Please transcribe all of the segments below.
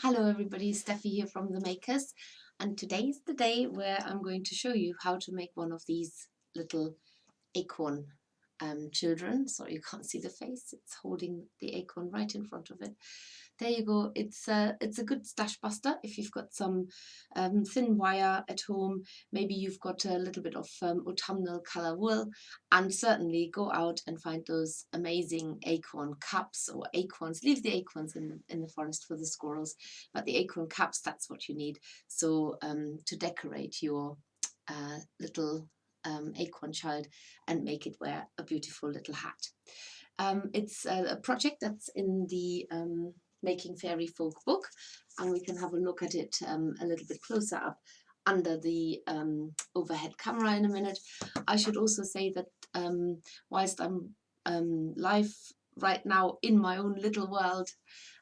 Hello everybody, Steffi here from The Makers, and today's the day where I'm going to show you how to make one of these little acorn children. Sorry you can't see the face, it's holding the acorn right in front of it. There you go. It's a good stash buster if you've got some thin wire at home. Maybe you've got a little bit of autumnal colour wool, and certainly go out and find those amazing acorn cups or acorns. Leave the acorns in the forest for the squirrels, but the acorn cups, that's what you need. So to decorate your little acorn child and make it wear a beautiful little hat. It's a project that's in the Making Fairy Folk book, and we can have a look at it a little bit closer up under the overhead camera in a minute. I should also say that whilst I'm live right now in my own little world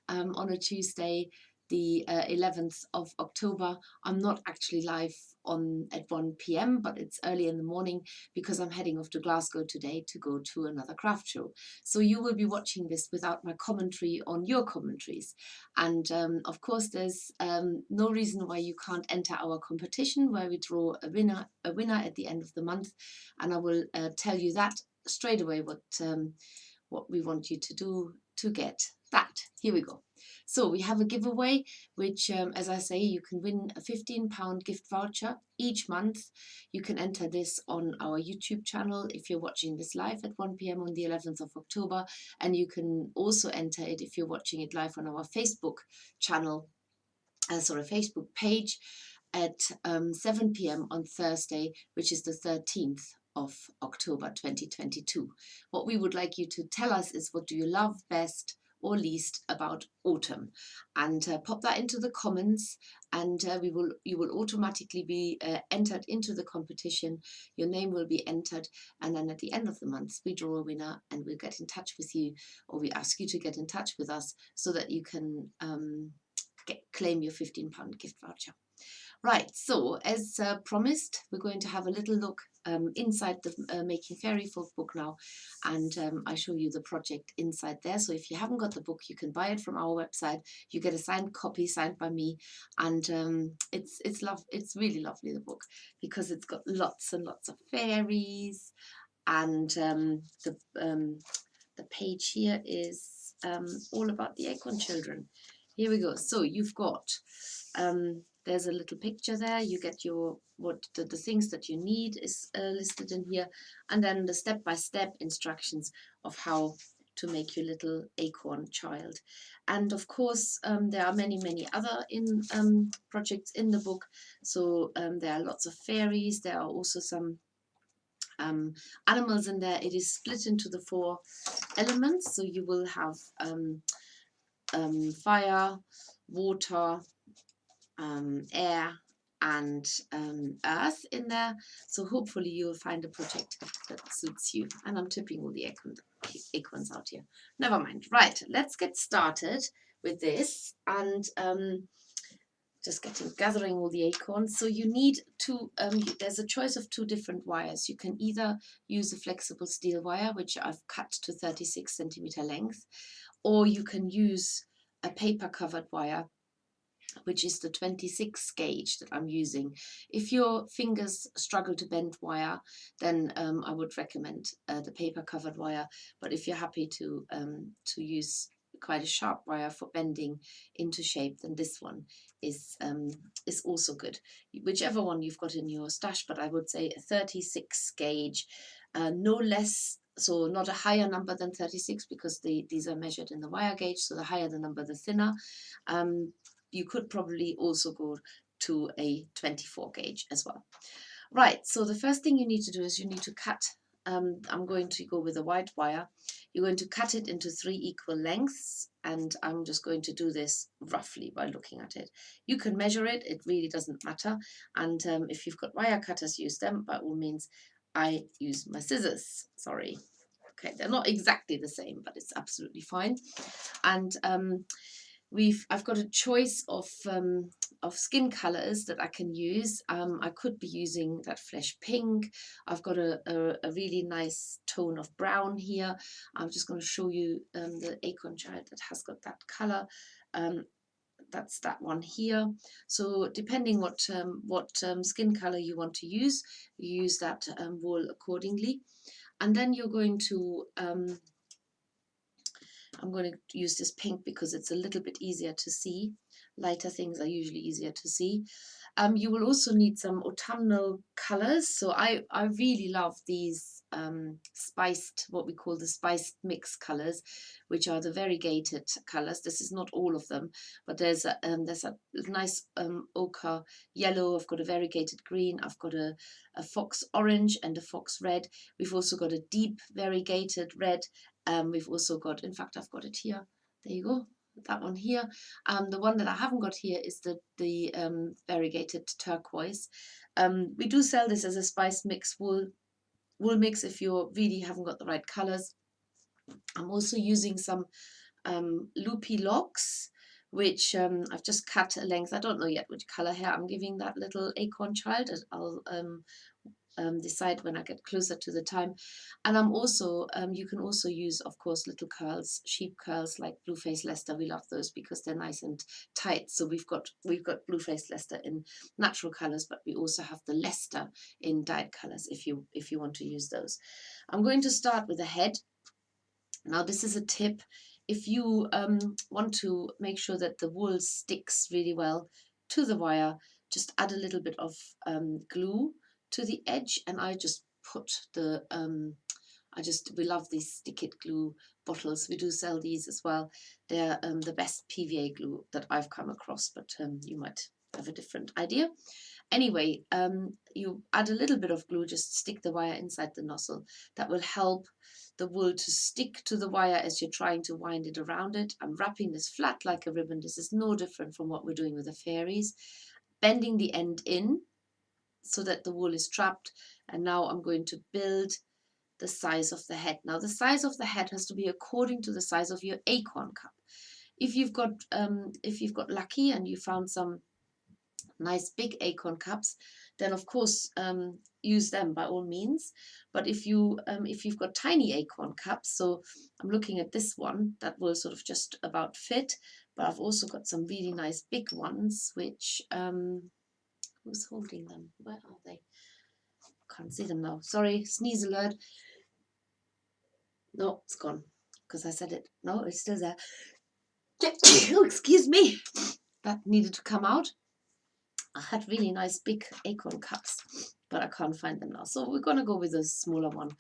on a Tuesday, the 11th of October, I'm not actually live on at 1 p.m, but it's early in the morning because I'm heading off to Glasgow today to go to another craft show. So you will be watching this without my commentary on your commentaries. And of course, there's no reason why you can't enter our competition where we draw a winner at the end of the month. And I will tell you that straight away what we want you to do to get that. Here we go. So we have a giveaway, which, as I say, you can win a £15 gift voucher each month. You can enter this on our YouTube channel if you're watching this live at 1 p.m. on the 11th of October. And you can also enter it if you're watching it live on our Facebook channel, Facebook page at 7 p.m. on Thursday, which is the 13th of October 2022. What we would like you to tell us is, what do you love best or least about autumn? And pop that into the comments, and you will automatically be entered into the competition. Your name will be entered, and then at the end of the month we draw a winner and we'll get in touch with you, or we ask you to get in touch with us so that you can claim your £15 gift voucher. Right, so as promised, we're going to have a little look inside the Making Fairy Folk book now, and I show you the project inside there. So if you haven't got the book, you can buy it from our website. You get a signed copy, signed by me, and it's really lovely, the book, because it's got lots and lots of fairies, and the page here is all about the Acorn Children. Here we go. So you've got there's a little picture there. You get your the things that you need is listed in here, and then the step-by-step instructions of how to make your little acorn child. And of course, there are many other projects in the book. So there are lots of fairies. There are also some animals in there. It is split into the 4 elements. So you will have fire, water, air, and earth in there. So hopefully you'll find a project that suits you. And I'm tipping all the acorns out here. Never mind. Right, let's get started with this, and just gathering all the acorns. So you need there's a choice of 2 different wires. You can either use a flexible steel wire, which I've cut to 36 centimeter length, or you can use a paper covered wire, which is the 26 gauge that I'm using. If your fingers struggle to bend wire, then I would recommend the paper covered wire. But if you're happy to use quite a sharp wire for bending into shape, then this one is also good. Whichever one you've got in your stash, but I would say a 36 gauge, no less. So not a higher number than 36, because these are measured in the wire gauge. So the higher the number, the thinner. You could probably also go to a 24 gauge as well. Right, so the first thing you need to do is you need to cut. I'm going to go with a white wire. You're going to cut it into 3 equal lengths, and I'm just going to do this roughly by looking at it. You can measure it, it really doesn't matter. And if you've got wire cutters, use them. By all means, I use my scissors. Sorry. Okay, they're not exactly the same, but it's absolutely fine. And I've got a choice of skin colors that I can use. I could be using that flesh pink. I've got a really nice tone of brown here. I'm just going to show you the acorn child that has got that color. that's that one here. So depending what skin color you want to use, you use that wool accordingly. And then you're going to I'm going to use this pink because it's a little bit easier to see. Lighter things are usually easier to see. You will also need some autumnal colors. So I really love these spiced, what we call the spiced mix colors, which are the variegated colors. This is not all of them, but there's a nice ochre yellow. I've got a variegated green. I've got a fox orange and a fox red. We've also got a deep variegated red. We've also got, in fact, I've got it here. There you go. That one here. The one that I haven't got here is the variegated turquoise. We do sell this as a spice mix wool mix if you really haven't got the right colors. I'm also using some loopy locks, which I've just cut a length. I don't know yet which color hair I'm giving that little acorn child. I'll decide when I get closer to the time. And I'm also you can also use, of course, little curls, sheep curls like Blue-Faced Leicester. We love those because they're nice and tight. So we've got Blue-Faced Leicester in natural colors, but we also have the Leicester in dyed colors if you want to use those. I'm going to start with the head. Now this is a tip. If you want to make sure that the wool sticks really well to the wire, just add a little bit of glue to the edge, and I just put the we love these stick it glue bottles. We do sell these as well. They're the best PVA glue that I've come across, but you might have a different idea. Anyway, you add a little bit of glue, just stick the wire inside the nozzle. That will help the wool to stick to the wire as you're trying to wind it around it. I'm wrapping this flat like a ribbon. This is no different from what we're doing with the fairies. Bending the end in so that the wool is trapped. And now I'm going to build the size of the head. Now the size of the head has to be according to the size of your acorn cup. If you've got lucky and you found some nice big acorn cups, then of course use them by all means. But if you've got tiny acorn cups, so I'm looking at this one that will sort of just about fit, but I've also got some really nice big ones which who's holding them? Where are they? Can't see them now. Sorry, sneeze alert. No, it's gone because I said it. No, it's still there. Oh, excuse me. That needed to come out. I had really nice big acorn cups, but I can't find them now. So we're going to go with a smaller one.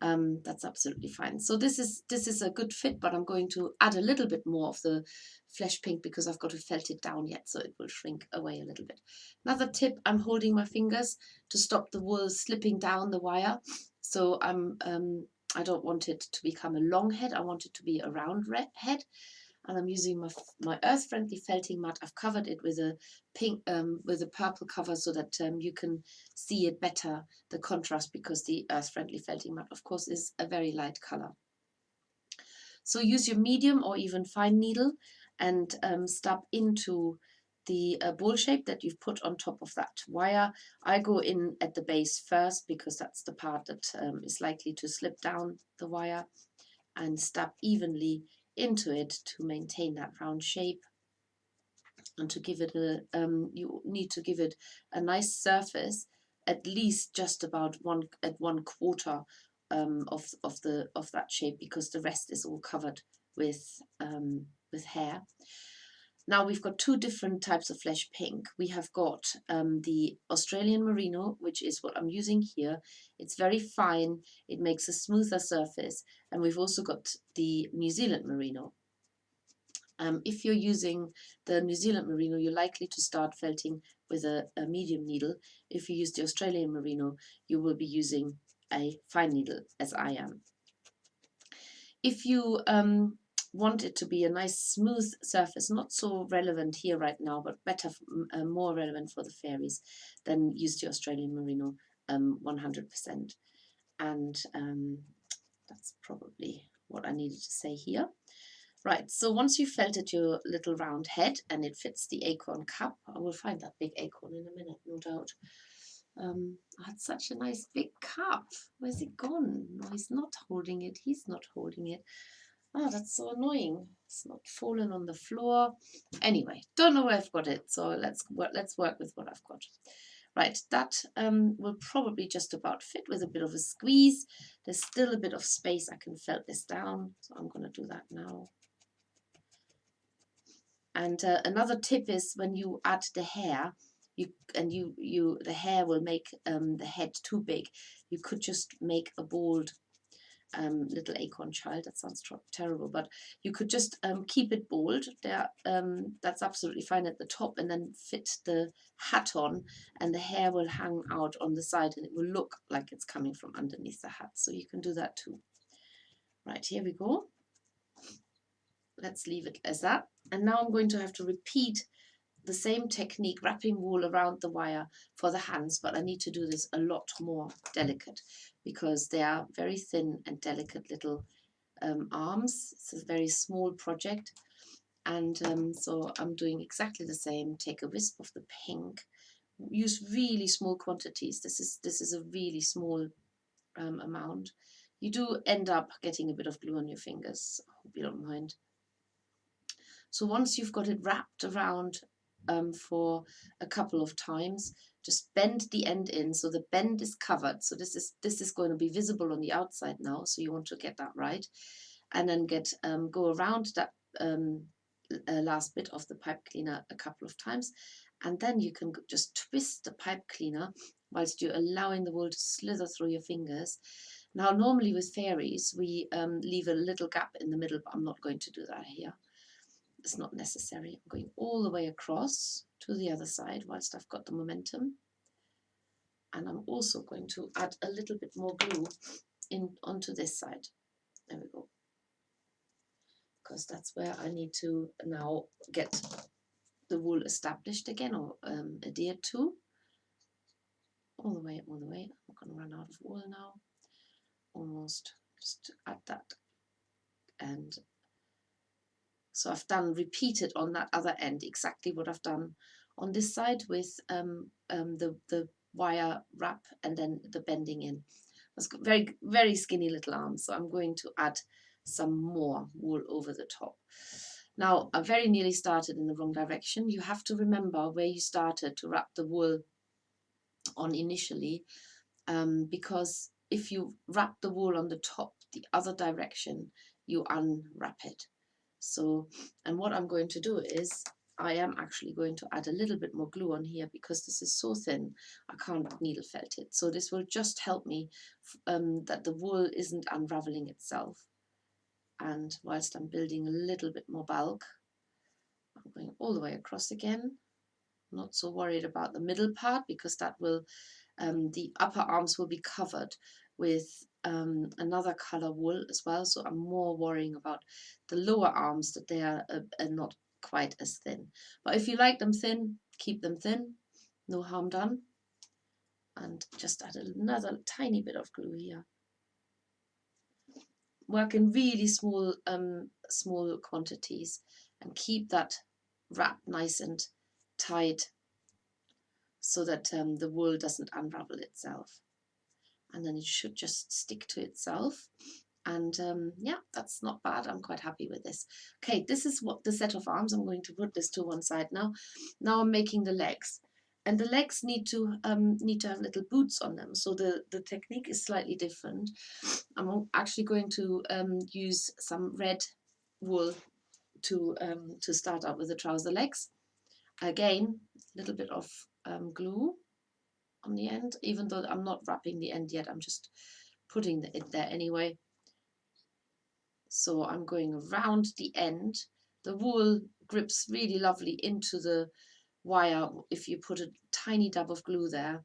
That's absolutely fine. So this is a good fit, but I'm going to add a little bit more of the flesh pink because I've got to felt it down yet, so it will shrink away a little bit. Another tip, I'm holding my fingers to stop the wool slipping down the wire. So I don't want it to become a long head. I want it to be a round head. And I'm using my earth-friendly felting mat. I've covered it with a pink, with a purple cover so that you can see it better, the contrast, because the earth-friendly felting mat, of course, is a very light color. So use your medium or even fine needle and stab into the ball shape that you've put on top of that wire. I go in at the base first because that's the part that is likely to slip down the wire, and stab evenly into it to maintain that round shape. And to give it you need to give it a nice surface, at least just about 1/4 of that shape, because the rest is all covered with hair. Now we've got two different types of flesh pink. We have got the Australian Merino, which is what I'm using here. It's very fine, it makes a smoother surface, and we've also got the New Zealand Merino. If you're using the New Zealand Merino, you're likely to start felting with a medium needle. If you use the Australian Merino, you will be using a fine needle, as I am. If you want it to be a nice smooth surface, not so relevant here right now, but better, more relevant for the fairies, then use the Australian Merino 100%. And that's probably what I needed to say here. Right, so once you've felted your little round head and it fits the acorn cup, I will find that big acorn in a minute, no doubt. I had such a nice big cup. Where's it gone? No, he's not holding it. He's not holding it. Oh, that's so annoying. It's not fallen on the floor. Anyway, don't know where I've got it, so let's work with what I've got. Right, that will probably just about fit with a bit of a squeeze. There's still a bit of space. I can felt this down, so I'm going to do that now. And another tip is when you add the hair, the hair will make the head too big. You could just make a bald little acorn child. That sounds terrible, but you could just keep it bald there. That's absolutely fine at the top, and then fit the hat on, and the hair will hang out on the side, and it will look like it's coming from underneath the hat. So you can do that too. Right, here we go. Let's leave it as that. And now I'm going to have to repeat the same technique, wrapping wool around the wire for the hands, but I need to do this a lot more delicate because they are very thin and delicate little arms. It's a very small project, and so I'm doing exactly the same. Take a wisp of the pink, use really small quantities. This is a really small amount. You do end up getting a bit of glue on your fingers. I hope you don't mind. So once you've got it wrapped around for a couple of times, just bend the end in so the bend is covered. So this is going to be visible on the outside now. So you want to get that right, and then go around that last bit of the pipe cleaner a couple of times, and then you can just twist the pipe cleaner whilst you're allowing the wool to slither through your fingers. Now, normally with fairies, we leave a little gap in the middle, but I'm not going to do that here. It's not necessary. I'm going all the way across to the other side whilst I've got the momentum. And I'm also going to add a little bit more glue onto this side. There we go. Because that's where I need to now get the wool established again, or adhered to. All the way. I'm going to run out of wool now. Almost. Just add that. And so I've done repeated on that other end exactly what I've done on this side with the wire wrap and then the bending in. It's got very, very skinny little arms, so I'm going to add some more wool over the top. Now, I very nearly started in the wrong direction. You have to remember where you started to wrap the wool on initially, because if you wrap the wool on the top the other direction, you unwrap it. So, and what I'm going to do is I am actually going to add a little bit more glue on here because this is so thin I can't needle felt it. So this will just help me that the wool isn't unraveling itself. And whilst I'm building a little bit more bulk, I'm going all the way across again. Not so worried about the middle part because that will, the upper arms will be covered with another color wool as well. So I'm more worrying about the lower arms, that they are not quite as thin. But if you like them thin, keep them thin. No harm done. And just add another tiny bit of glue here. Work in really small, small quantities and keep that wrap nice and tight so that the wool doesn't unravel itself. And then it should just stick to itself. And yeah, that's not bad. I'm quite happy with this. Okay, this is what the set of arms. I'm going to put this to one side now. Now I'm making the legs. And the legs need to have little boots on them. So the technique is slightly different. I'm actually going to use some red wool to start out with the trouser legs. Again, a little bit of glue on the end, even though I'm not wrapping the end yet. I'm just putting it there anyway. So I'm going around the end. The wool grips really lovely into the wire if you put a tiny dab of glue there.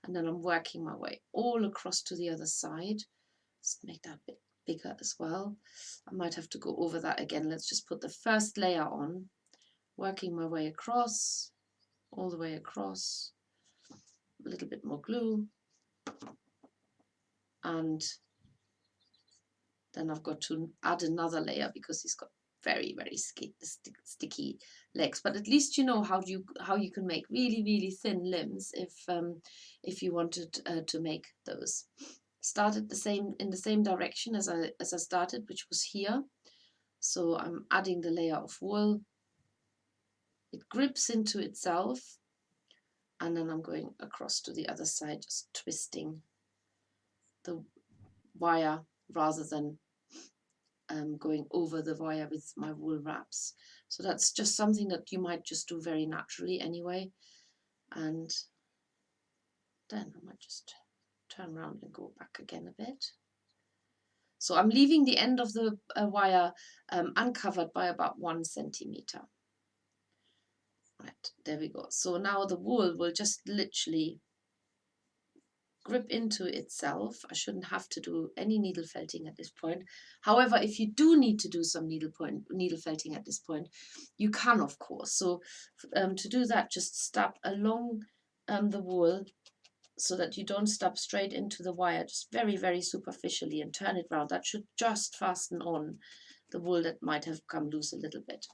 And then I'm working my way all across to the other side. Let's make that a bit bigger as well. I might have to go over that again. Let's just put the first layer on, working my way across, all the way across, a little bit more glue. And then I've got to add another layer because he's got very, very sticky legs. But at least you know how you can make really, really thin limbs if you wanted to make those. Started in the same direction as I started, which was here. So I'm adding the layer of wool. It grips into itself, and then I'm going across to the other side, just twisting the wire rather than going over the wire with my wool wraps. So that's just something that you might just do very naturally anyway. And then I might just turn around and go back again a bit. So I'm leaving the end of the wire uncovered by about 1 centimeter. Right, there we go. So now the wool will just literally grip into itself. I shouldn't have to do any needle felting at this point. However, if you do need to do some needle felting at this point, you can, of course. So to do that, just stab along the wool so that you don't stab straight into the wire, just very, very superficially, and turn it round. That should just fasten on the wool that might have come loose a little bit.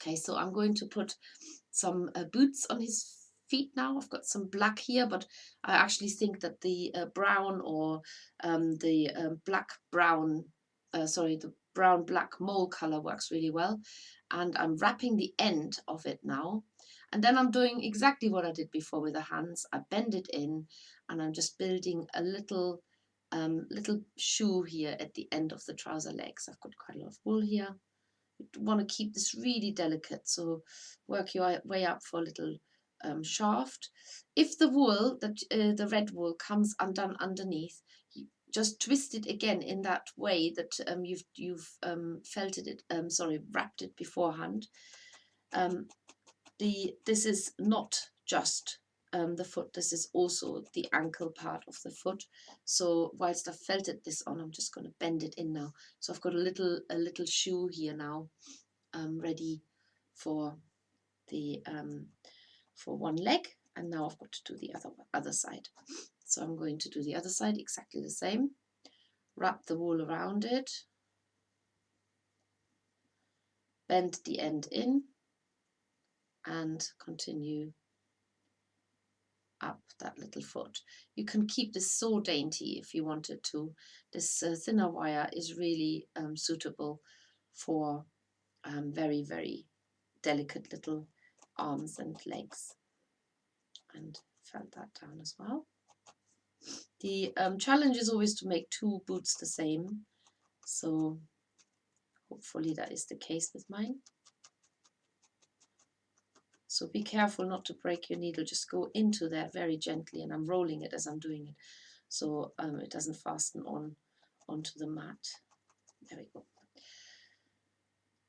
Okay, so I'm going to put some boots on his feet now. I've got some black here, but I actually think that the brown or the the brown black mole color works really well. And I'm wrapping the end of it now. And then I'm doing exactly what I did before with the hands. I bend it in, and I'm just building a little little shoe here at the end of the trouser legs. I've got quite a lot of wool here. You want to keep this really delicate, so work your way up for a little shaft. If the wool, the red wool, comes undone underneath, you just twist it again in that way that you've felted it. Wrapped it beforehand. This is not just the foot, this is also the ankle part of the foot. So whilst I've felted this on, I'm just going to bend it in now. So I've got a little shoe here now, ready for the for one leg, and now I've got to do the other side. So I'm going to do the other side exactly the same. Wrap the wool around it, bend the end in, and continue up that little foot. You can keep this so dainty if you wanted to. This thinner wire is really suitable for very, very delicate little arms and legs. And felt that down as well. The challenge is always to make 2 boots the same, so hopefully that is the case with mine. So be careful not to break your needle, just go into there very gently, and I'm rolling it as I'm doing it, so it doesn't fasten onto the mat. There we go.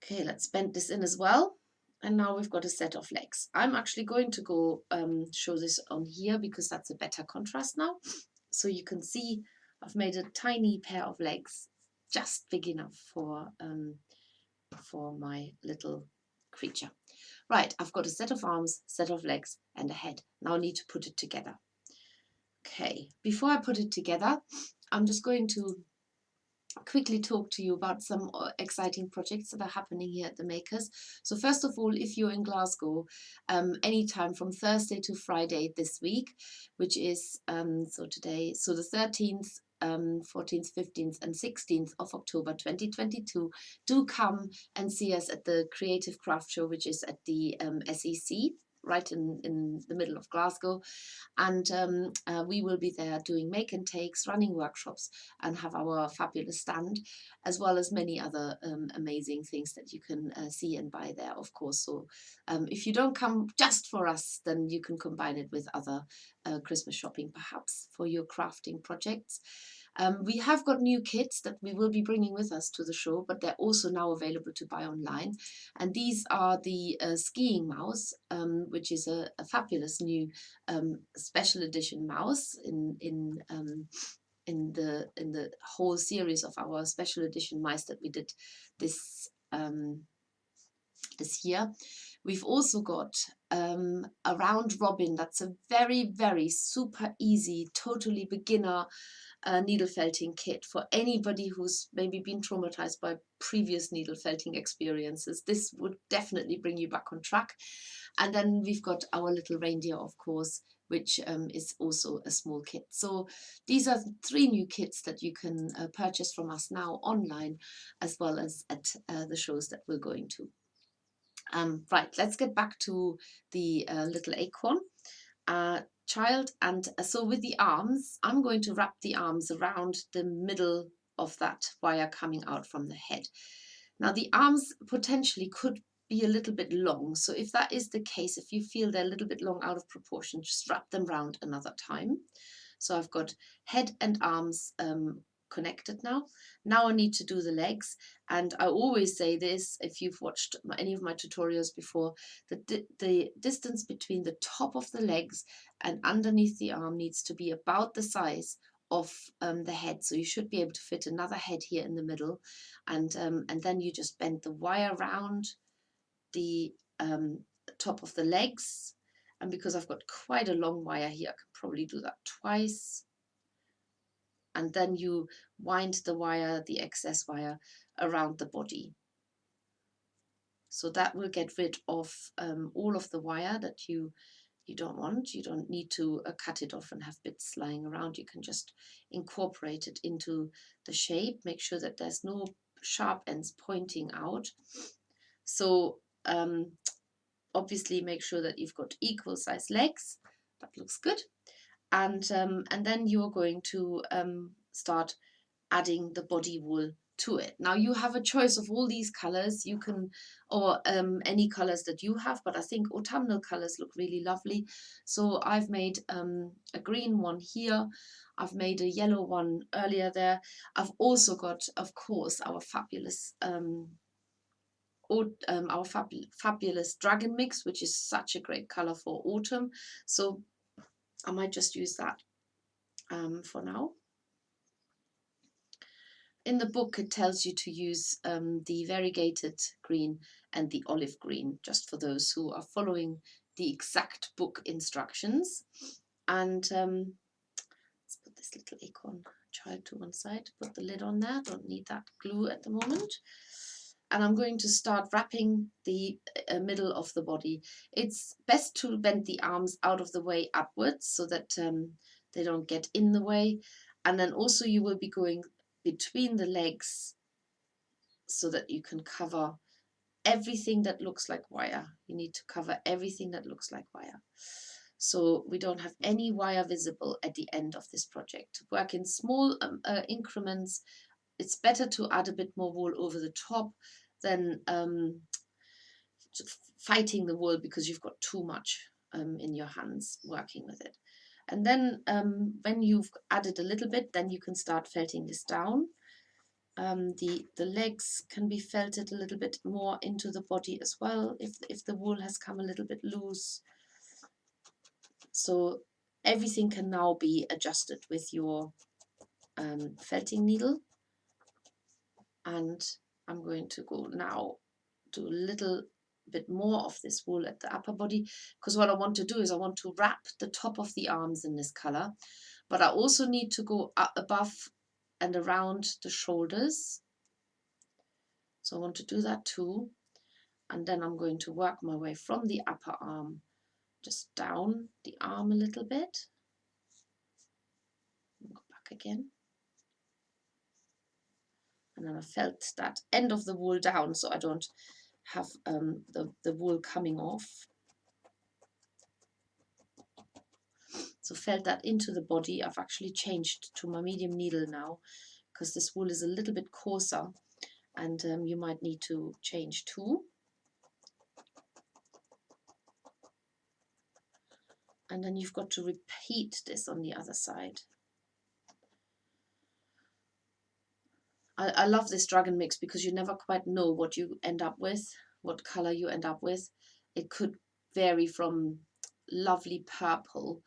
Okay, let's bend this in as well. And now we've got a set of legs. I'm actually going to go show this on here because that's a better contrast now. So you can see I've made a tiny pair of legs, just big enough for my little creature. Right, I've got a set of arms, set of legs, and a head. Now I need to put it together. Okay, before I put it together, I'm just going to quickly talk to you about some exciting projects that are happening here at the Makers. So first of all, if you're in Glasgow, anytime from Thursday to Friday this week, which is so the 13th, 14th, 15th and 16th of October 2022, do come and see us at the Creative Craft Show, which is at the SEC, right in the middle of Glasgow. And we will be there doing make and takes, running workshops, and have our fabulous stand, as well as many other amazing things that you can see and buy there, of course. So if you don't come just for us, then you can combine it with other Christmas shopping, perhaps, for your crafting projects. We have got new kits that we will be bringing with us to the show, but they're also now available to buy online. And these are the skiing mouse, which is a fabulous new special edition mouse in the whole series of our special edition mice that we did this this year. We've also got a round robin. That's a very, very super easy, totally beginner needle felting kit for anybody who's maybe been traumatized by previous needle felting experiences. This would definitely bring you back on track. And then we've got our little reindeer, of course, which is also a small kit. So these are 3 new kits that you can purchase from us now online, as well as at the shows that we're going to. Right, let's get back to the little acorn child. And so with the arms, I'm going to wrap the arms around the middle of that wire coming out from the head. Now the arms potentially could be a little bit long. So if that is the case, if you feel they're a little bit long out of proportion, just wrap them round another time. So I've got head and arms connected now. Now I need to do the legs. And I always say this, if you've watched any of my tutorials before, the distance between the top of the legs and underneath the arm needs to be about the size of the head. So you should be able to fit another head here in the middle. And then you just bend the wire around the top of the legs. And because I've got quite a long wire here, I can probably do that twice. And then you wind the wire, the excess wire, around the body. So that will get rid of all of the wire that you don't want. You don't need to cut it off and have bits lying around. You can just incorporate it into the shape. Make sure that there's no sharp ends pointing out. So obviously make sure that you've got equal size legs. That looks good. And then you're going to start adding the body wool to it. Now you have a choice of all these colors. You can, or any colors that you have, but I think autumnal colors look really lovely. So I've made a green one here. I've made a yellow one earlier there. I've also got, of course, our fabulous fabulous dragon mix, which is such a great color for autumn. So I might just use that for now. In the book, it tells you to use the variegated green and the olive green, just for those who are following the exact book instructions. And let's put this little acorn child to one side, put the lid on there, don't need that glue at the moment. And I'm going to start wrapping the middle of the body. It's best to bend the arms out of the way upwards so that they don't get in the way. And then also you will be going between the legs so that you can cover everything that looks like wire. You need to cover everything that looks like wire. So we don't have any wire visible at the end of this project. Work in small increments. It's better to add a bit more wool over the top than fighting the wool because you've got too much in your hands working with it. And then when you've added a little bit, then you can start felting this down. The legs can be felted a little bit more into the body as well if the wool has come a little bit loose. So everything can now be adjusted with your felting needle. And I'm going to go now do a little bit more of this wool at the upper body, because what I want to do is I want to wrap the top of the arms in this color, but I also need to go up above and around the shoulders. So I want to do that too. And then I'm going to work my way from the upper arm just down the arm a little bit. Go back again. And then I felt that end of the wool down so I don't have the wool coming off. So felt that into the body. I've actually changed to my medium needle now because this wool is a little bit coarser and you might need to change too. And then you've got to repeat this on the other side. I love this dragon mix because you never quite know what you end up with, what color you end up with. It could vary from lovely purple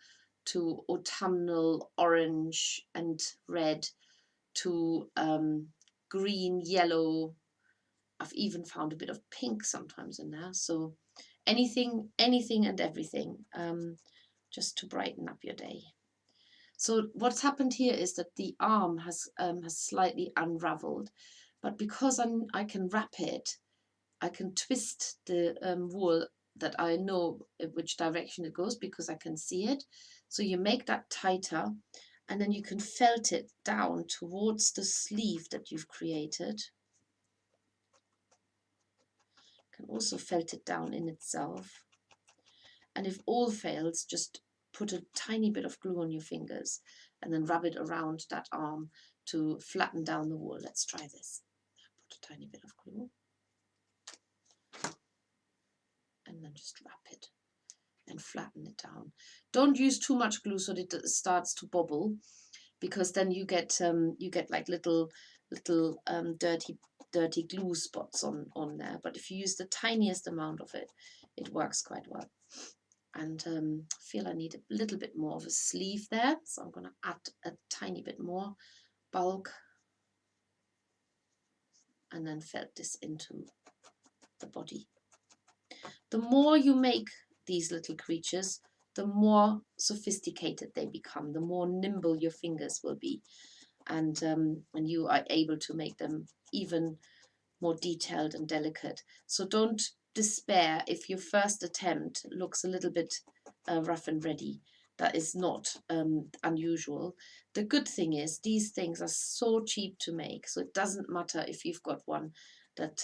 to autumnal orange and red to green, yellow. I've even found a bit of pink sometimes in there. So anything and everything, just to brighten up your day. So what's happened here is that the arm has slightly unraveled, but because I can wrap it, I can twist the wool that I know which direction it goes because I can see it. So you make that tighter, and then you can felt it down towards the sleeve that you've created. You can also felt it down in itself. And if all fails, just put a tiny bit of glue on your fingers and then rub it around that arm to flatten down the wool. Let's try this. Put a tiny bit of glue and then just wrap it and flatten it down. Don't use too much glue so that it starts to bobble, because then you get like little dirty glue spots on there. But if you use the tiniest amount of it, it works quite well. And I feel I need a little bit more of a sleeve there, so I'm going to add a tiny bit more bulk and then felt this into the body. The more you make these little creatures, the more sophisticated they become, the more nimble your fingers will be, and you are able to make them even more detailed and delicate. So don't despair if your first attempt looks a little bit rough and ready. That is not unusual. The good thing is these things are so cheap to make, so it doesn't matter if you've got one that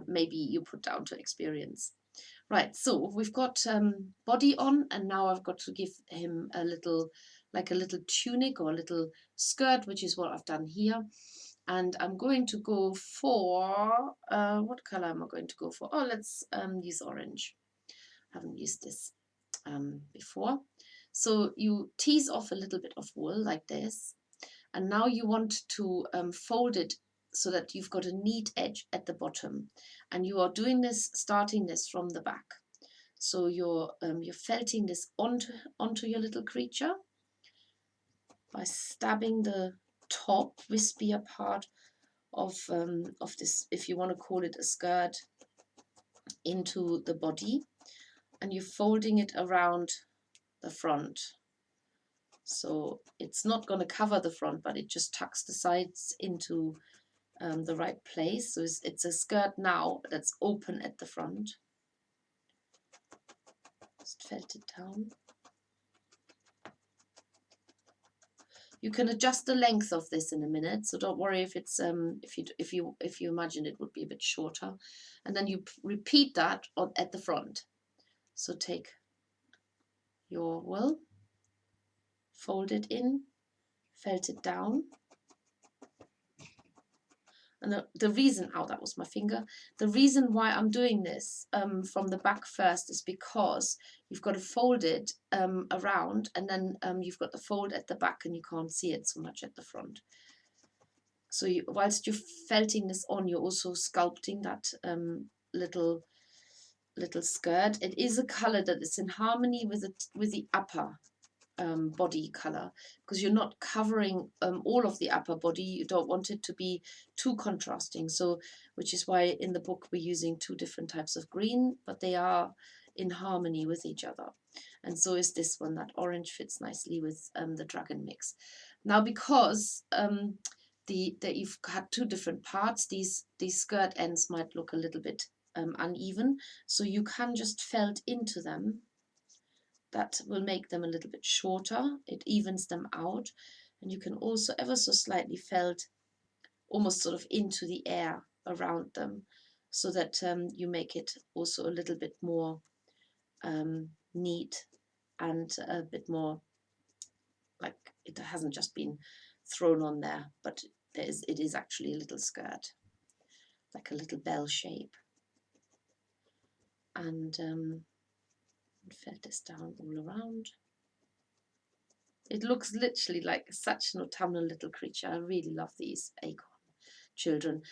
maybe you put down to experience. Right, so we've got body on, and now I've got to give him a little, like a little tunic or a little skirt, which is what I've done here. And I'm going to go for, what color am I going to go for? Oh, let's use orange. I haven't used this before. So you tease off a little bit of wool like this. And now you want to fold it so that you've got a neat edge at the bottom. And you are doing this, starting this from the back. So you're felting this onto your little creature by stabbing the top wispier part of this, if you want to call it a skirt, into the body, and you're folding it around the front. So it's not going to cover the front, but it just tucks the sides into the right place. So it's a skirt now that's open at the front. Just felt it down. You can adjust the length of this in a minute, so don't worry if it's if you imagine it would be a bit shorter, and then you repeat that at the front. So take your wool, fold it in, felt it down. And the reason, oh, that was my finger. The reason why I'm doing this from the back first is because you've got to fold it around, and then you've got the fold at the back and you can't see it so much at the front. So whilst you're felting this on, you're also sculpting that little skirt. It is a color that is in harmony with the upper body color, because you're not covering all of the upper body. You don't want it to be too contrasting, so which is why in the book we're using two different types of green, but they are in harmony with each other. And so is this one. That orange fits nicely with the dragon mix. Now, because that you've had two different parts, these skirt ends might look a little bit uneven, so you can just felt into them. That will make them a little bit shorter. It evens them out. And you can also ever so slightly felt almost sort of into the air around them, so that you make it also a little bit more neat and a bit more like it hasn't just been thrown on there, but it is actually a little skirt, like a little bell shape. And felt this down all around. It looks literally like such an autumnal little creature. I really love these Acorn Children.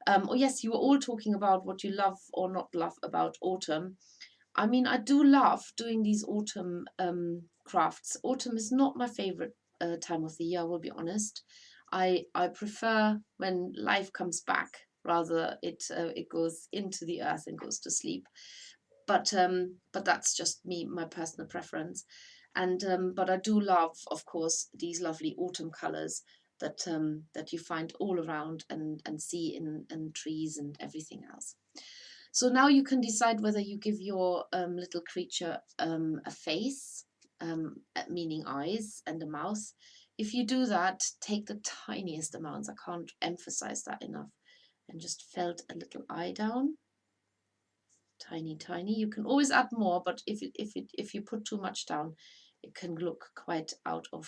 Oh yes, you were all talking about what you love or not love about autumn. I mean, I do love doing these autumn crafts. Autumn is not my favorite time of the year, I will be honest. I prefer when life comes back, rather it goes into the earth and goes to sleep. But that's just me, my personal preference. And but I do love, of course, these lovely autumn colours that that you find all around and see in trees and everything else. So now you can decide whether you give your little creature a face, meaning eyes and a mouth. If you do that, take the tiniest amounts. I can't emphasize that enough. And just felt a little eye down. Tiny, tiny. You can always add more, but if you put too much down, it can look quite out of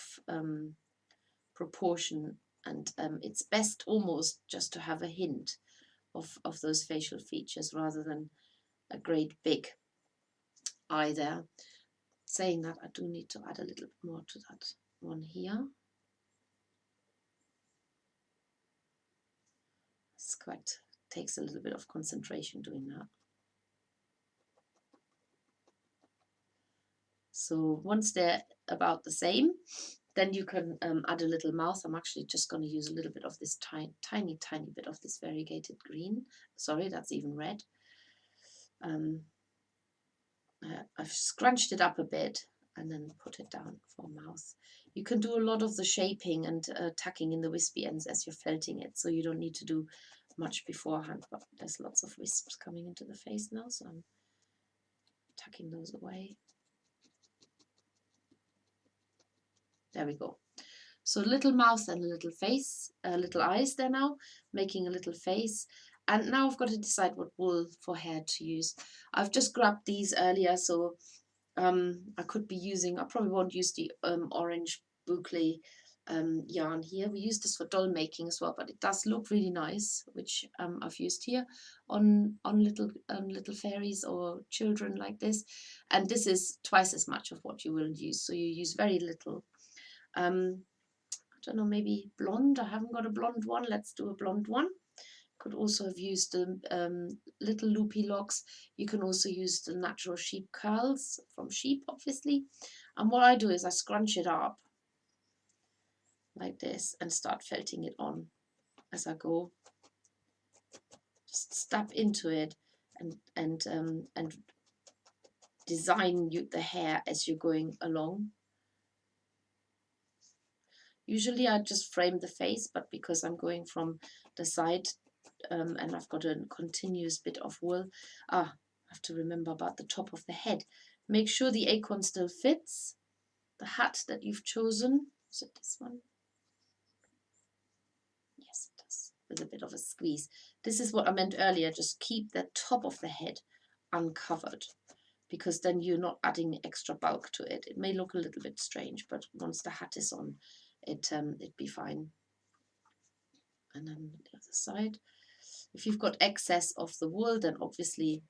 proportion. And it's best almost just to have a hint of those facial features rather than a great big eye there. Saying that, I do need to add a little bit more to that one here. It's quite, takes a little bit of concentration doing that. So once they're about the same, then you can add a little mouth. I'm actually just going to use a little bit of this tiny bit of this variegated green. Sorry, that's even red. I've scrunched it up a bit and then put it down for mouth. You can do a lot of the shaping and tucking in the wispy ends as you're felting it, so you don't need to do much beforehand, but there's lots of wisps coming into the face now, so I'm tucking those away. There we go. So little mouth and a little face, little eyes there now, making a little face. And now I've got to decide what wool for hair to use. I've just grabbed these earlier, so I could be using, I probably won't use the orange boucle yarn here. We use this for doll making as well, but it does look really nice, which I've used here on little fairies or children like this. And this is twice as much of what you will use, so you use very little. I don't know, maybe blonde. I haven't got a blonde one. Let's do a blonde one. Could also have used the little loopy locks. You can also use the natural sheep curls from sheep, obviously. And what I do is I scrunch it up like this and start felting it on as I go. Just step into it and design the hair as you're going along. Usually I just frame the face, but because I'm going from the side and I've got a continuous bit of wool, I have to remember about the top of the head. Make sure the acorn still fits the hat that you've chosen. Is it this one? Yes, it does, with a bit of a squeeze. This is what I meant earlier, just keep the top of the head uncovered, because then you're not adding extra bulk to it. It may look a little bit strange, but once the hat is on, it'd be fine. And then the other side. If you've got excess of the wool, then obviously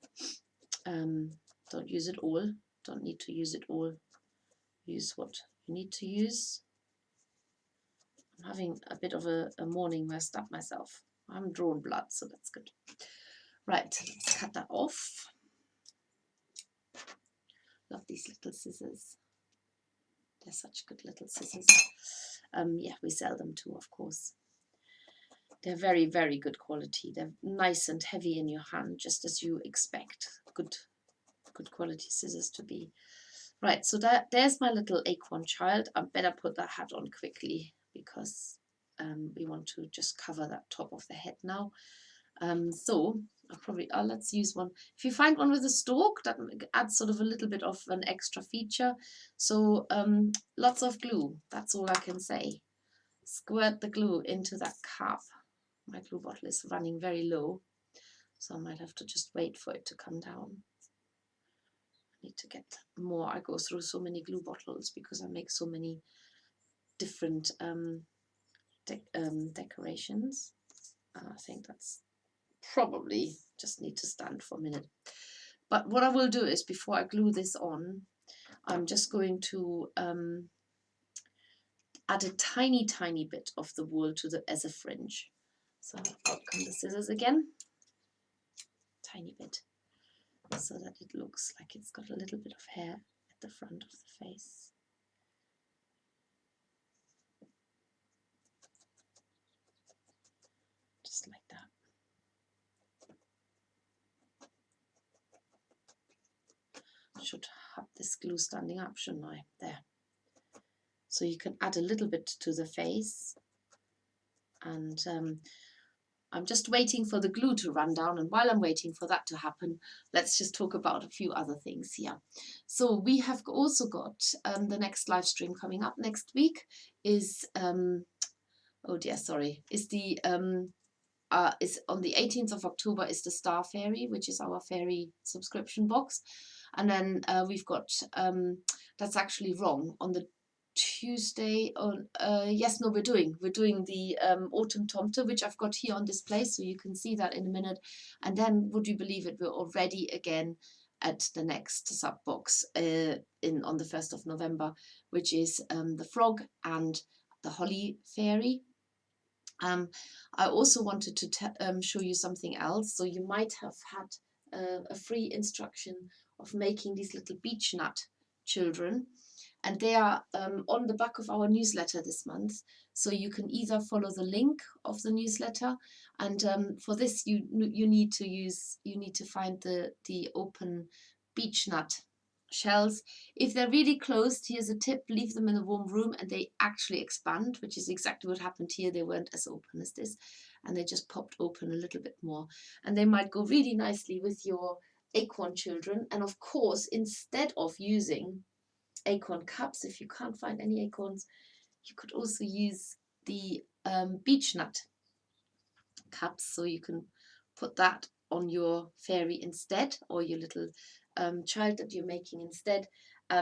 don't use it all. Don't need to use it all. Use what you need to use. I'm having a bit of a morning where I stab myself. I haven't drawn blood, so that's good. Right, let's cut that off. Love these little scissors. They're such good little scissors. Yeah, we sell them too, of course. They're very, very good quality. They're nice and heavy in your hand, just as you expect good quality scissors to be. Right, so there's my little acorn child. I better put that hat on quickly because we want to just cover that top of the head now. So let's use one. If you find one with a stalk, that adds sort of a little bit of an extra feature. So lots of glue, that's all I can say. Squirt the glue into that cup. My glue bottle is running very low, so I might have to just wait for it to come down. I need to get more. I go through so many glue bottles because I make so many different decorations. I think that's probably just need to stand for a minute. But what I will do is, before I glue this on, I'm just going to add a tiny bit of the wool to as a fringe. So out come the scissors again, tiny bit, so that it looks like it's got a little bit of hair at the front of the face. Just like that. I should have this glue standing up, shouldn't I? There. So you can add a little bit to the face, and I'm just waiting for the glue to run down, and while I'm waiting for that to happen, let's just talk about a few other things here. So we have also got the next live stream coming up next week is oh dear, sorry, is the is on the 18th of October is the Star Fairy, which is our fairy subscription box. And then we've got, that's actually wrong, on the Tuesday, on yes, no, we're doing the Autumn Tomte, which I've got here on display, so you can see that in a minute. And then, would you believe it, we're already again at the next sub box on the 1st of November, which is the Frog and the Holly Fairy. I also wanted to show you something else. So you might have had a free instruction of making these little beech nut children, and they are on the back of our newsletter this month. So you can either follow the link of the newsletter, and for this you need to find the open beech nut shells. If they're really closed, here's a tip: leave them in a warm room and they actually expand, which is exactly what happened here. They weren't as open as this, and they just popped open a little bit more, and they might go really nicely with your acorn children. And of course, instead of using acorn cups, if you can't find any acorns, you could also use the beech nut cups, so you can put that on your fairy instead, or your little child that you're making instead.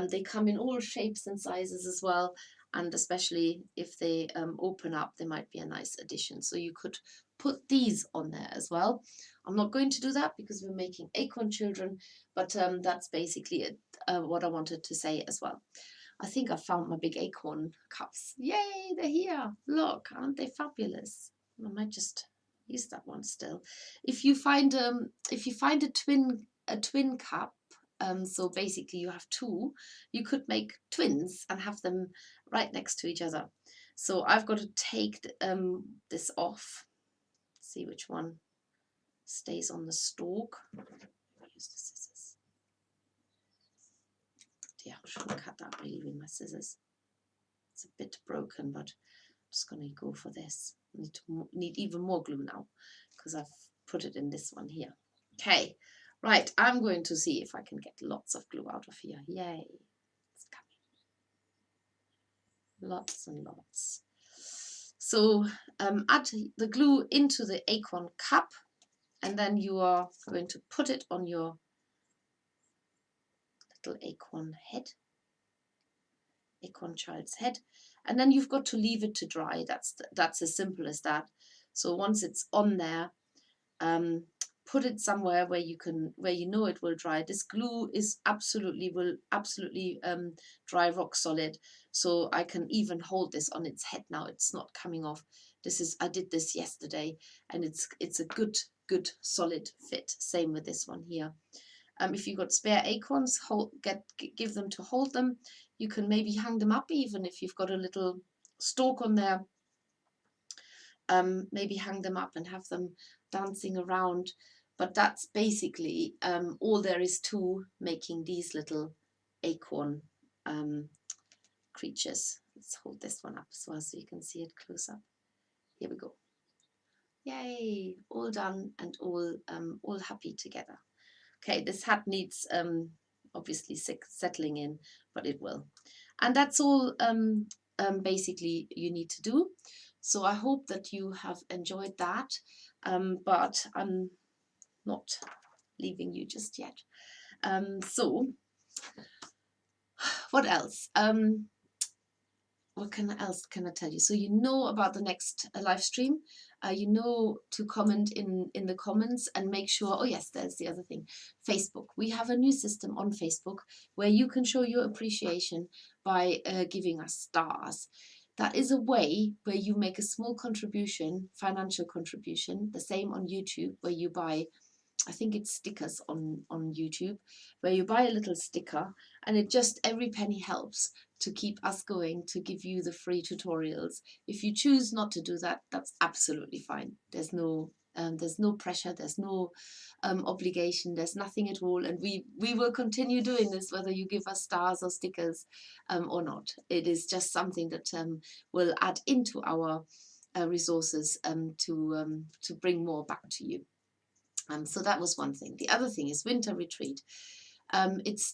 They come in all shapes and sizes as well, and especially if they open up, they might be a nice addition. So you could put these on there as well. I'm not going to do that because we're making acorn children, but that's basically it, what I wanted to say as well. I think I found my big acorn cups. Yay, they're here. Look, aren't they fabulous? I might just use that one still. If you find a twin cup, so basically you have two, you could make twins and have them right next to each other. So I've got to take this off, see which one stays on the stalk. I'll use the scissors. Yeah, I shouldn't cut that really with my scissors. It's a bit broken, but I'm just going to go for this. Need even more glue now because I've put it in this one here. Okay, right, I'm going to see if I can get lots of glue out of here. Yay, it's coming. Lots and lots. So add the glue into the acorn cup, and then you are going to put it on your little acorn head, acorn child's head, and then you've got to leave it to dry. That's as simple as that. So once it's on there, put it somewhere where you know it will dry. This glue will absolutely dry rock solid. So I can even hold this on its head now. It's not coming off. I did this yesterday, and it's a good solid fit. Same with this one here. If you've got spare acorns, give them to hold them. You can maybe hang them up, even if you've got a little stalk on there. Maybe hang them up and have them dancing around. But that's basically all there is to making these little acorn creatures. Let's hold this one up as well so you can see it close up. Here we go. Yay! All done and all happy together. Okay, this hat needs obviously settling in, but it will. And that's all basically you need to do. So I hope that you have enjoyed that, but I'm not leaving you just yet. So what else? What else can I tell you? So you know about the next live stream. You know to comment in the comments and make sure. Oh yes, there's the other thing. Facebook. We have a new system on Facebook where you can show your appreciation by giving us stars. That is a way where you make a small contribution, financial contribution. The same on YouTube, where you buy, I think it's stickers on YouTube, where you buy a little sticker, and it just, every penny helps to keep us going, to give you the free tutorials. If you choose not to do that, that's absolutely fine. There's no pressure, there's no obligation, there's nothing at all, and we will continue doing this whether you give us stars or stickers or not. It is just something that will add into our resources to bring more back to you. So that was one thing. The other thing is winter retreat.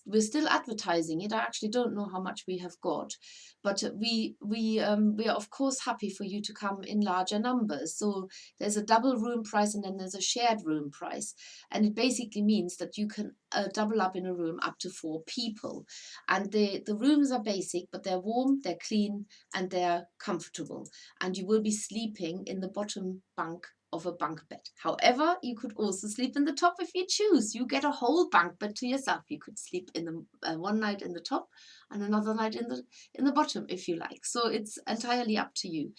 We're still advertising it. I actually don't know how much we have got, but we are of course happy for you to come in larger numbers. So there's a double room price and then there's a shared room price, and it basically means that you can double up in a room up to 4 people, and the rooms are basic, but they're warm, they're clean, and they're comfortable, and you will be sleeping in the bottom bunk of a bunk bed. However, you could also sleep in the top if you choose. You get a whole bunk bed to yourself. You could sleep in the one night in the top and another night in the bottom if you like. So it's entirely up to you.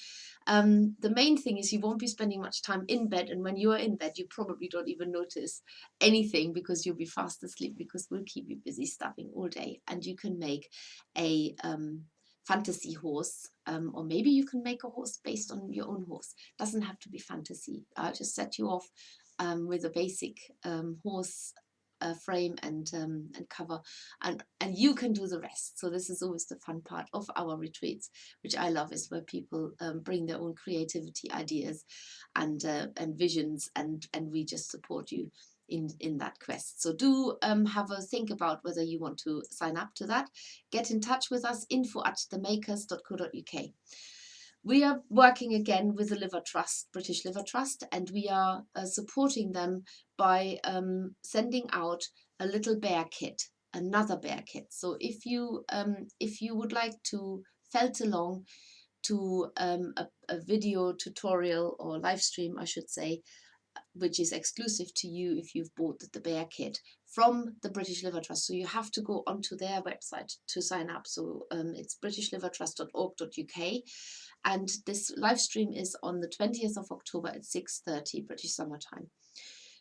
The main thing is you won't be spending much time in bed, and when you are in bed you probably don't even notice anything because you'll be fast asleep, because we'll keep you busy stuffing all day. And you can make a fantasy horse, or maybe you can make a horse based on your own horse. Doesn't have to be fantasy. I'll just set you off with a basic horse frame and cover, and you can do the rest. So this is always the fun part of our retreats, which I love, is where people bring their own creativity, ideas, and visions, and we just support you in that quest. So do have a think about whether you want to sign up to that. Get in touch with us, info@themakers.co.uk. We are working again with the Liver Trust, British Liver Trust, and we are supporting them by sending out a little bear kit, another bear kit. So if you would like to felt along to a video tutorial or live stream, I should say, which is exclusive to you if you've bought the bear kit from the British Liver Trust. So you have to go onto their website to sign up. So it's britishlivertrust.org.uk, and this live stream is on the 20th of October at 6:30 British Summer Time.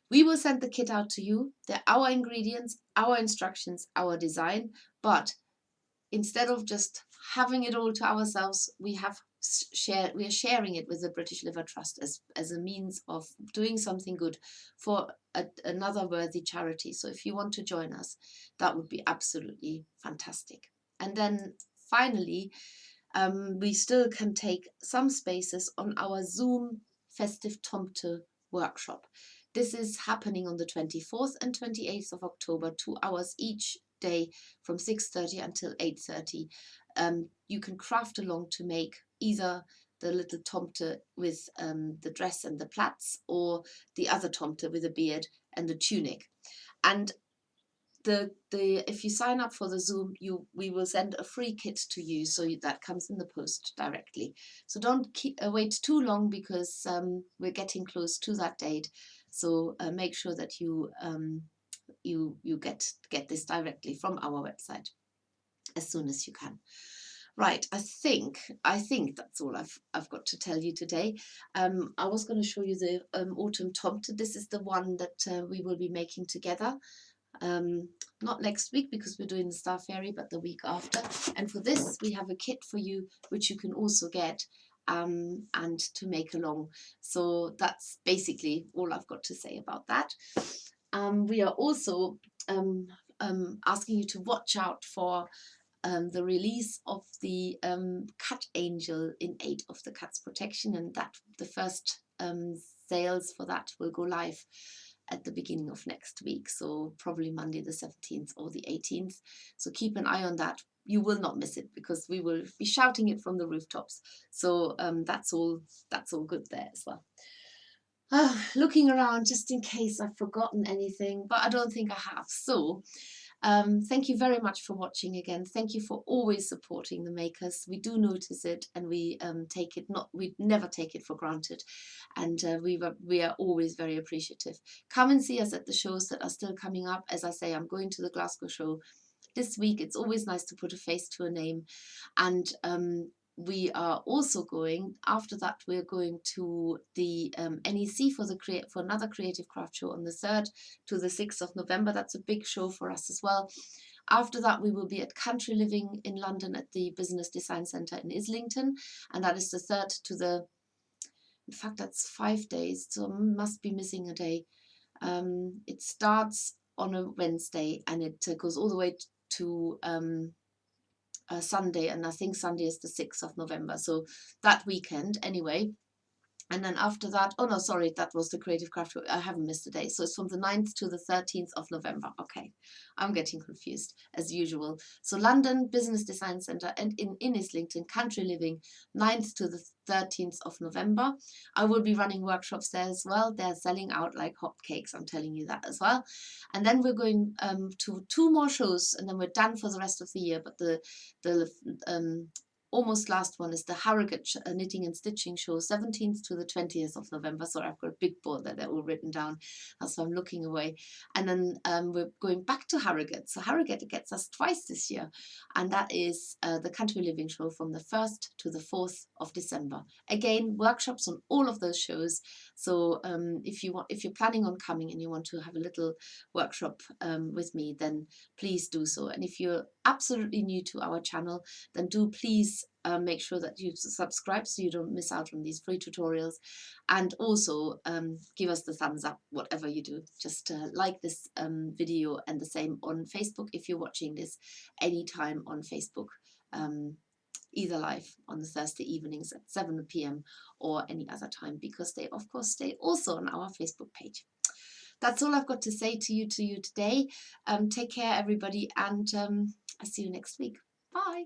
We will send the kit out to you. They're our ingredients, our instructions, our design, but instead of just having it all to ourselves, we are sharing it with the British Liver Trust as a means of doing something good for another worthy charity. So if you want to join us, that would be absolutely fantastic. And then finally, we still can take some spaces on our Zoom Festive Tomte workshop. This is happening on the 24th and 28th of October, 2 hours each day from 6:30 until 8:30. You can craft along to make either the little tomte with the dress and the plaits, or the other tomte with a beard and the tunic. And if you sign up for the Zoom, we will send a free kit to you, so that comes in the post directly. So don't wait too long, because we're getting close to that date. So make sure that you get this directly from our website as soon as you can. Right, I think that's all I've got to tell you today. I was going to show you the autumn tomte. This is the one that we will be making together. Not next week because we're doing the Star Fairy, but the week after. And for this we have a kit for you which you can also get and to make along. So that's basically all I've got to say about that. We are also asking you to watch out for the release of the Cat Angel in aid of the Cat's Protection, and that the first sales for that will go live at the beginning of next week, so probably Monday the 17th or the 18th. So keep an eye on that. You will not miss it, because we will be shouting it from the rooftops. So that's all good there as well. Looking around just in case I've forgotten anything, but I don't think I have. So thank you very much for watching again. Thank you for always supporting the makers. We do notice it, and we never take it for granted, and we are always very appreciative. Come and see us at the shows that are still coming up. As I say, I'm going to the Glasgow show this week. It's always nice to put a face to a name, and we are also going, after that, we're going to the NEC for another creative craft show on the 3rd to the 6th of November. That's a big show for us as well. After that, we will be at Country Living in London at the Business Design Centre in Islington, and that is the 3rd to the, in fact, that's 5 days, so I must be missing a day. It starts on a Wednesday and it goes all the way to Sunday, and I think Sunday is the 6th of November. So that weekend, anyway, And then after that, oh no, sorry, that was the Creative Craft. I haven't missed a day. So it's from the 9th to the 13th of November. Okay, I'm getting confused as usual. So London Business Design Centre and in Islington, Country Living, 9th to the 13th of November. I will be running workshops there as well. They're selling out like hotcakes, I'm telling you that as well. And then we're going to 2 more shows, and then we're done for the rest of the year. But the almost last one is the Harrogate Knitting and Stitching Show, 17th to the 20th of November. Sorry, I've got a big board there, they're all written down, so I'm looking away. And then we're going back to Harrogate. So Harrogate gets us twice this year, and that is the Country Living Show from the 1st to the 4th of December. Again, workshops on all of those shows. So if you're planning on coming and you want to have a little workshop with me, then please do so. And if you're absolutely new to our channel, then do please make sure that you subscribe so you don't miss out on these free tutorials, and also give us the thumbs up whatever you do. Just like this video, and the same on Facebook if you're watching this anytime on Facebook, either live on the Thursday evenings at 7 p.m. or any other time, because they of course stay also on our Facebook page. That's all I've got to say to you today. Take care everybody, and I'll see you next week. Bye.